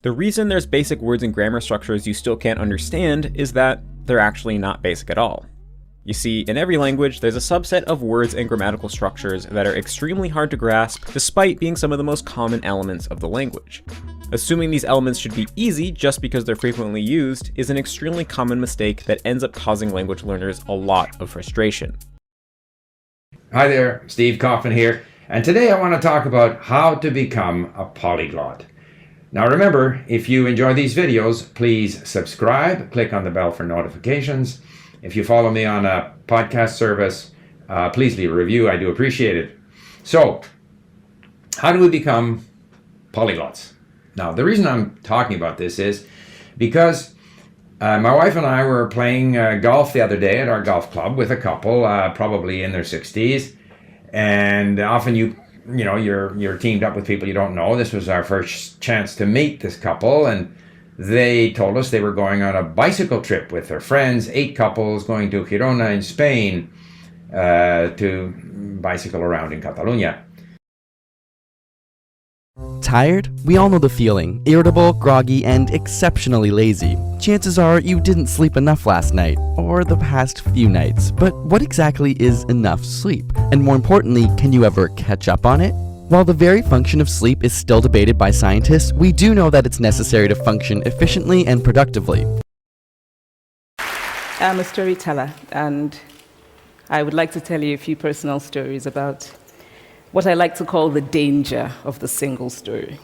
The reason there's basic words and grammar structures you still can't understand is that they're actually not basic at all. You see, in every language, there's a subset of words and grammatical structures that are extremely hard to grasp despite being some of the most common elements of the language. Assuming these elements should be easy just because they're frequently used is an extremely common mistake that ends up causing language learners a lot of frustration. Hi there, Steve Kaufman here, and today I want to talk about how to become a polyglot. Now remember, if you enjoy these videos, please subscribe, click on the bell for notifications. If you follow me on a podcast service, please leave a review. I do appreciate it. So, how do we become polyglots? Now, the reason I'm talking about this is because my wife and I were playing golf the other day at our golf club with a couple, probably in their 60s. And often you're teamed up with people you don't know. This was our first chance to meet this couple, and they told us they were going on a bicycle trip with their friends, 8 couples going to Girona in Spain to bicycle around in Catalonia. Tired? We all know the feeling. Irritable, groggy, and exceptionally lazy. Chances are you didn't sleep enough last night, or the past few nights. But what exactly is enough sleep? And more importantly, can you ever catch up on it? While the very function of sleep is still debated by scientists, we do know that it's necessary to function efficiently and productively. I'm a storyteller, and I would like to tell you a few personal stories about what I like to call the danger of the single story.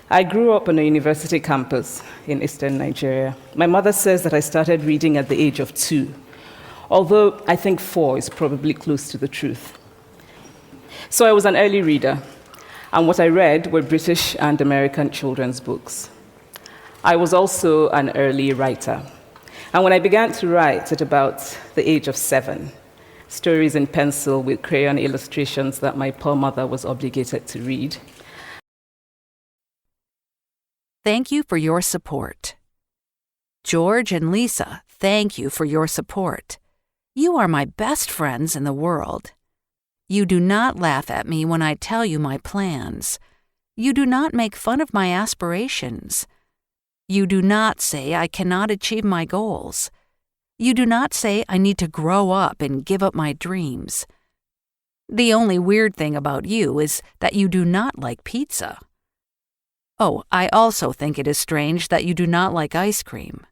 I grew up on a university campus in eastern Nigeria. My mother says that I started reading at the age of 2, although I think 4 is probably close to the truth. So I was an early reader, and what I read were British and American children's books. I was also an early writer, and when I began to write at about the age of 7, stories in pencil with crayon illustrations that my poor mother was obligated to read. Thank you for your support. George and Lisa, thank you for your support. You are my best friends in the world. You do not laugh at me when I tell you my plans. You do not make fun of my aspirations. You do not say I cannot achieve my goals. You do not say I need to grow up and give up my dreams. The only weird thing about you is that you do not like pizza. Oh, I also think it is strange that you do not like ice cream.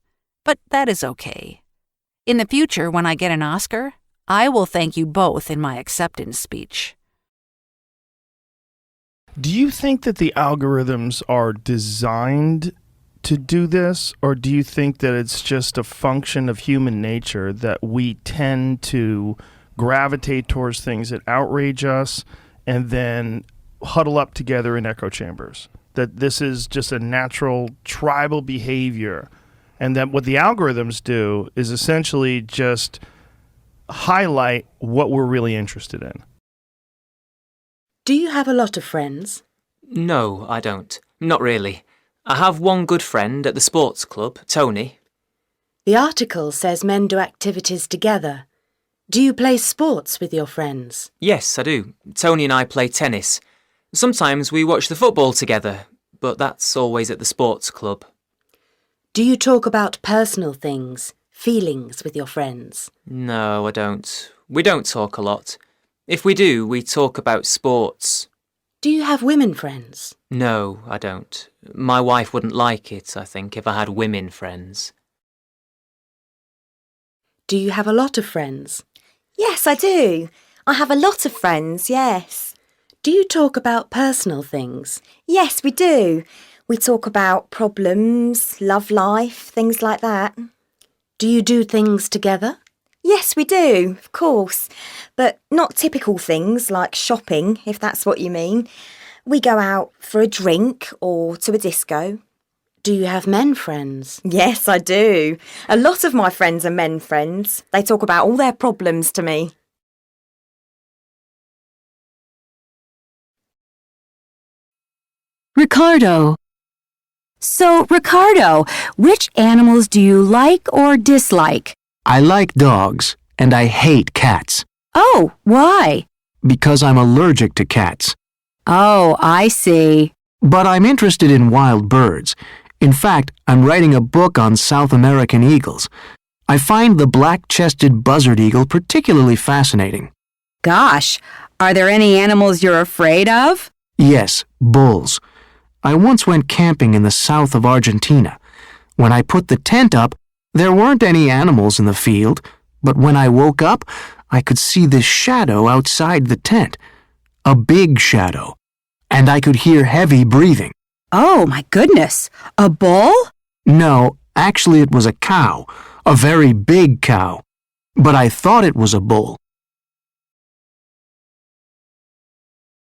But that is okay. In the future, when I get an Oscar, I will thank you both in my acceptance speech. Do you think that the algorithms are designed to do this, or do you think that it's just a function of human nature that we tend to gravitate towards things that outrage us and then huddle up together in echo chambers? That this is just a natural tribal behavior, and that what the algorithms do is essentially just highlight what we're really interested in? Do you have a lot of friends? No, I don't. Not really. I have one good friend at the sports club, Tony. The article says men do activities together. Do you play sports with your friends? Yes, I do. Tony and I play tennis. Sometimes we watch the football together, but that's always at the sports club. Do you talk about personal things, feelings with your friends? No, I don't. We don't talk a lot. If we do, we talk about sports. Do you have women friends? No, I don't. My wife wouldn't like it, I think, if I had women friends. Do you have a lot of friends? Yes, I do. I have a lot of friends, yes. Do you talk about personal things? Yes, we do. We talk about problems, love life, things like that. Do you do things together? Yes, we do, of course. But not typical things like shopping, if that's what you mean. We go out for a drink or to a disco. Do you have men friends? Yes, I do. A lot of my friends are men friends. They talk about all their problems to me. Ricardo. So, Ricardo, which animals do you like or dislike? I like dogs, and I hate cats. Oh, why? Because I'm allergic to cats. Oh, I see. But I'm interested in wild birds. In fact, I'm writing a book on South American eagles. I find the black-chested buzzard eagle particularly fascinating. Gosh, are there any animals you're afraid of? Yes, bulls. I once went camping in the south of Argentina. When I put the tent up, there weren't any animals in the field, but when I woke up, I could see this shadow outside the tent. A big shadow. And I could hear heavy breathing. Oh, my goodness. A bull? No, actually it was a cow. A very big cow. But I thought it was a bull.